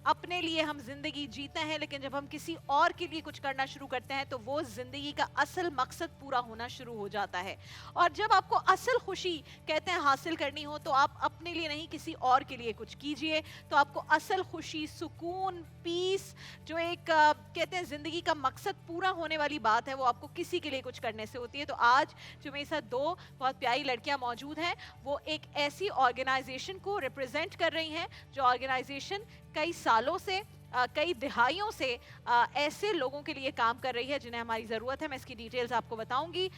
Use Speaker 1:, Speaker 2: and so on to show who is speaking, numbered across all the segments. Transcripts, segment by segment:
Speaker 1: اپنے لیے ہم زندگی جیتے ہیں لیکن جب ہم کسی اور کے لیے کچھ کرنا شروع کرتے ہیں تو وہ زندگی کا اصل مقصد پورا ہونا شروع ہو جاتا ہے. اور جب آپ کو اصل خوشی کہتے ہیں حاصل کرنی ہو تو آپ اپنے لیے نہیں کسی اور کے لیے کچھ کیجئے, تو آپ کو اصل خوشی, سکون, پیس, جو ایک کہتے ہیں زندگی کا مقصد پورا ہونے والی بات ہے, وہ آپ کو کسی کے لیے کچھ کرنے سے ہوتی ہے. تو آج جو میرے ساتھ دو بہت پیاری لڑکیاں موجود ہیں, وہ ایک ایسی آرگنائزیشن کو ریپرزینٹ کر رہی ہیں جو آرگنائزیشن کئی سالوں سے, کئی دہائیوں سے ایسے لوگوں کے لیے کام کر رہی ہے جنہیں ہماری ضرورت ہے. میں اس کی ڈیٹیلز آپ کو بتاؤں گی.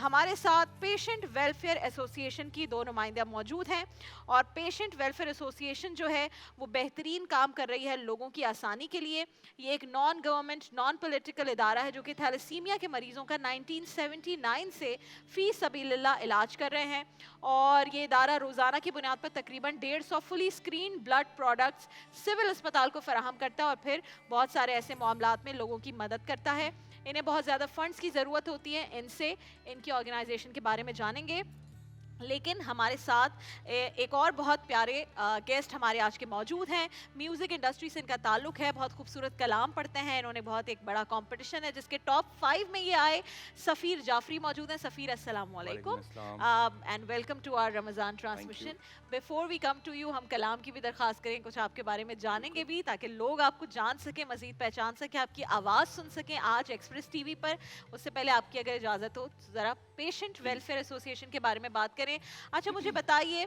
Speaker 1: ہمارے ساتھ پیشنٹ ویلفیئر ایسوسی ایشن کی دو نمائندہ موجود ہیں, اور پیشنٹ ویلفیئر ایسوسی ایشن جو ہے وہ بہترین کام کر رہی ہے لوگوں کی آسانی کے لیے. یہ ایک نان گورنمنٹ, نان پولیٹیکل ادارہ ہے جو کہ تھیلیسیمیا کے مریضوں کا 1979 سے فی سبیل اللہ علاج کر رہے ہیں, اور یہ ادارہ روزانہ کی بنیاد پر تقریباً 150 فلی اسکرین بلڈ پروڈکٹس سول اسپتال کو فراہم کرتا ہے, اور پھر بہت سارے ایسے معاملات میں لوگوں کی مدد کرتا ہے. انہیں بہت زیادہ فنڈز کی ضرورت ہوتی ہے, ان سے ان کی آرگنائزیشن کے بارے میں جانیں گے. لیکن ہمارے ساتھ ایک اور بہت پیارے گیسٹ ہمارے آج کے موجود ہیں. میوزک انڈسٹری سے ان کا تعلق ہے, بہت خوبصورت کلام پڑھتے ہیں, انہوں نے بہت ایک بڑا کمپٹیشن ہے جس کے ٹاپ 5 میں یہ آئے. سفیر جعفری موجود ہیں. سفیر السلام علیکم and welcome to our Ramadan transmission. Before we come to you, ہم کلام کی بھی درخواست کریں, کچھ آپ کے بارے میں جانیں گے بھی تاکہ لوگ آپ کو جان سکیں, مزید پہچان سکیں, آپ کی آواز سن سکیں آج ایکسپریس ٹی وی پر. اس سے پہلے آپ کی اگر اجازت ہو ذرا پیشنٹ ویلفیئر ایسوسی ایشن کے بارے میں بات کریں. اچھا مجھے بتائیے,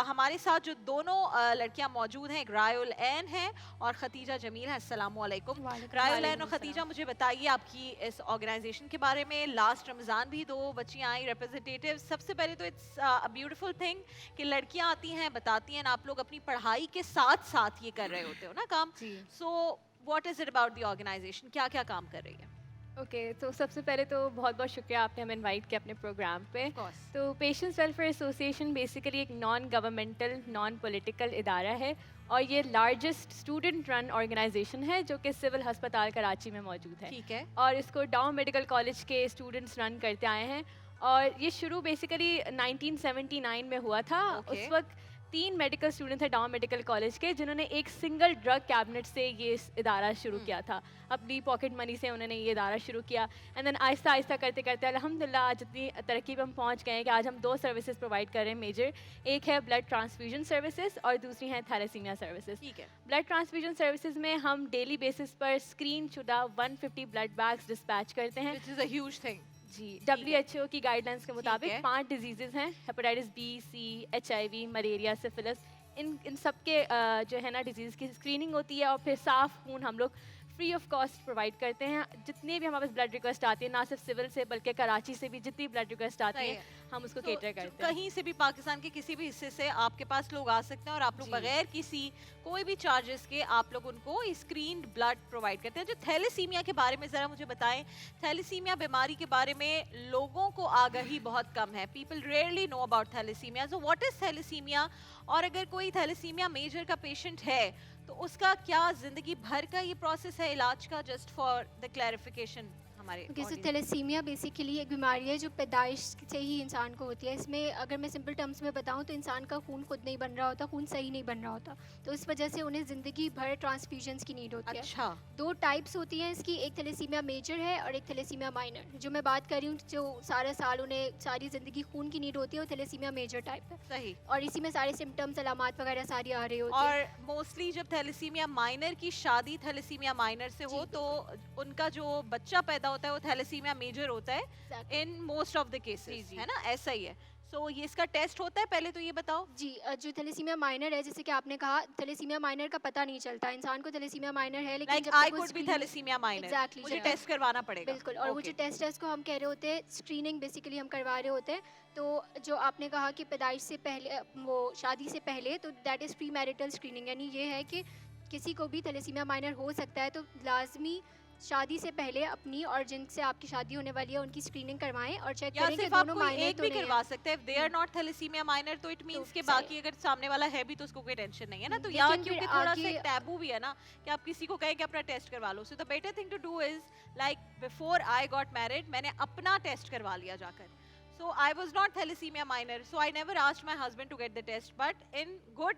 Speaker 1: ہمارے ساتھ جو دونوں لڑکیاں موجود ہیں, ایک رائے العین ہے اور ختیجہ جمیل ہے. السلام علیکم. رائے العین اور ختیجہ, مجھے بتائیے آپ کی اس آرگنائزیشن کے بارے میں. لاسٹ رمضان بھی 2 بچیاں آئیں ریپرزنٹیٹیو. سب سے پہلے تو اٹس بیوٹیفل تھنگ کہ لڑکیاں آتی ہیں, بتاتی ہیں, آپ لوگ اپنی پڑھائی کے ساتھ ساتھ یہ کر رہے ہوتے ہو نا کام. So what is it about the organization, کیا کیا کام کر رہی ہے؟
Speaker 2: اوکے, تو سب سے پہلے تو بہت بہت شکریہ آپ نے ہمیں انوائٹ کیا اپنے پروگرام پہ. تو پیشنٹس ویلفیئر ایسوسی ایشن بیسیکلی ایک نان گورنمنٹل, نان پولیٹیکل ادارہ ہے, اور یہ لارجسٹ اسٹوڈنٹ رن آرگنائزیشن ہے جو کہ سول ہسپتال کراچی میں موجود ہے.
Speaker 1: ٹھیک ہے.
Speaker 2: اور اس کو ڈاؤن میڈیکل کالج کے اسٹوڈنٹس رن کرتے آئے ہیں, اور یہ شروع بیسیکلی 1979 میں ہوا تھا. اس وقت 3 میڈیکل اسٹوڈنٹ تھے ڈاؤن میڈیکل کالج کے جنہوں نے ایک سنگل ڈرگ کیبنٹ سے یہ ادارہ شروع کیا تھا. اپنی پاکٹ منی سے انہوں نے یہ ادارہ شروع کیا, اینڈ دین آہستہ آہستہ کرتے کرتے الحمدللہ آج اتنی ترقی پہ ہم پہنچ گئے ہیں کہ آج ہم 2 سروسز پرووائڈ کر رہے ہیں میجر. ایک ہے بلڈ ٹرانسفیوژن سروسز اور دوسری ہیں تھیلیسیمیا سروسز.
Speaker 1: ٹھیک ہے.
Speaker 2: بلڈ ٹرانسفیوژن سروسز میں ہم ڈیلی بیسس پر اسکرین شدہ 150 بلڈ بیگس ڈسپیچ کرتے ہیں.
Speaker 1: Which is a huge thing.
Speaker 2: جی, WHO کی گائیڈ لائنس کے مطابق 5 ڈیزیزز ہیں, hepatitis B, C, HIV, malaria, syphilis. ان سب کے جو ہے نا ڈیزیز کی اسکریننگ ہوتی ہے, اور پھر صاف خون ہم لوگ فری آف کاسٹ پرووائڈ کرتے ہیں. جتنے بھی ہمارے پاس بلڈ ریکویسٹ آتی ہیں, نہ صرف سول سے بلکہ کراچی سے بھی جتنی بلڈ ریکویسٹ آتی ہیں ہم اس کو کیٹر کرتے ہیں.
Speaker 1: کہیں سے بھی پاکستان کے کسی بھی حصے سے آپ کے پاس لوگ آ سکتے ہیں, اور آپ لوگ بغیر کسی کوئی بھی چارجز کے آپ لوگ ان کو اسکرینڈ بلڈ پرووائڈ کرتے ہیں. جو تھیلیسیمیا کے بارے میں ذرا مجھے بتائیں. تھیلیسیمیا بیماری کے بارے میں لوگوں کو آگاہی بہت کم ہے. People rarely know about thalassemia. So what is thalassemia, اور اگر کوئی تھیلیسیمیا میجر کا پیشنٹ ہے تو اس کا کیا زندگی بھر کا یہ پروسیس ہے علاج کا؟ جسٹ فار دا کلیریفیکیشن ہمارے.
Speaker 3: جیسے تھیلیسیمیا بیسیکلی ایک بیماری ہے جو پیدائش سے ہی انسان کو ہوتی ہے. اس میں اگر میں سمپل ٹرمز میں بتاؤں تو انسان کا خون خود نہیں بن رہا ہوتا, خون صحیح نہیں بن رہا ہوتا, تو اس وجہ سے انہیں زندگی بھر ٹرانسفیوژنس کی نیڈ ہوتی ہے.
Speaker 1: اچھا.
Speaker 3: 2 ٹائپس ہوتی ہیں اس کی, ایک تھیلیسیمیا میجر ہے اور ایک تھیلیسیمیا مائنر. جو میں بات کر رہی ہوں جو سارا سال انہیں ساری زندگی خون کی نیڈ ہوتی ہے, وہ تھیلیسیمیا میجر ٹائپ ہے.
Speaker 1: صحیح.
Speaker 3: اور اسی میں سارے سمٹمس, علامات وغیرہ ساری آ رہے ہوتے ہیں.
Speaker 1: اور موسٹلی جب تھیلیسیمیا مائنر کی شادی تھیلیسیمیا مائنر سے ہو تو ان کا جو بچہ پیدا ہوتا ہے وہ تھیلیسیمیا میجر ہوتا ہے in most of the cases, ہے نا, ایسا ہی ہے. سو یہ اس کا ٹیسٹ ہوتا ہے, پہلے تو یہ بتاؤ.
Speaker 3: جی, جو تھیلیسیمیا مائنر ہے جیسے کہ آپ نے کہا, تھیلیسیمیا مائنر کا پتہ نہیں چلتا انسان کو تھیلیسیمیا مائنر ہے, لیکن جب
Speaker 1: I could be thalassemia minor, مجھے ٹیسٹ کروانا پڑے گا.
Speaker 3: بالکل, اور وہ جو ٹیسٹ ہے اس کو ہم کہہ رہے ہوتے ہیں اسکریننگ, بیسیکلی ہم کروا رہے ہوتے ہیں. تو جو آپ نے کہا کہ پیدائش سے پہلے, وہ شادی سے پہلے, تو that is premarital screening. یعنی یہ ہے کہ کسی کو بھی تھیلیسیمیا مائنر ہو سکتا ہے, تو لازمی شادی سے پہلے اپنی اور جن سے آپ کی شادی ہونے والی ہے ان کی اسکریننگ کروائیں اور چیک کریں کہ دونوں مائنر تو نہیں ہیں.
Speaker 1: کروا سکتے ہیں. they are not thalassemia minor, تو اٹ مینس کہ باقی اگر سامنے والا ہے بھی تو اس کو کوئی ٹینشن نہیں ہے نا. تو یہاں کیونکہ تھوڑا سا ایک ٹیبو بھی ہے نا کہ آپ کسی کو کہیں کہ اپنا ٹیسٹ کروا لو. سو the better thing to do is like before I got married میں نے اپنا ٹیسٹ کروا لیا جا کر. So I was not thalassemia minor, so I never asked my husband to get the test. But in good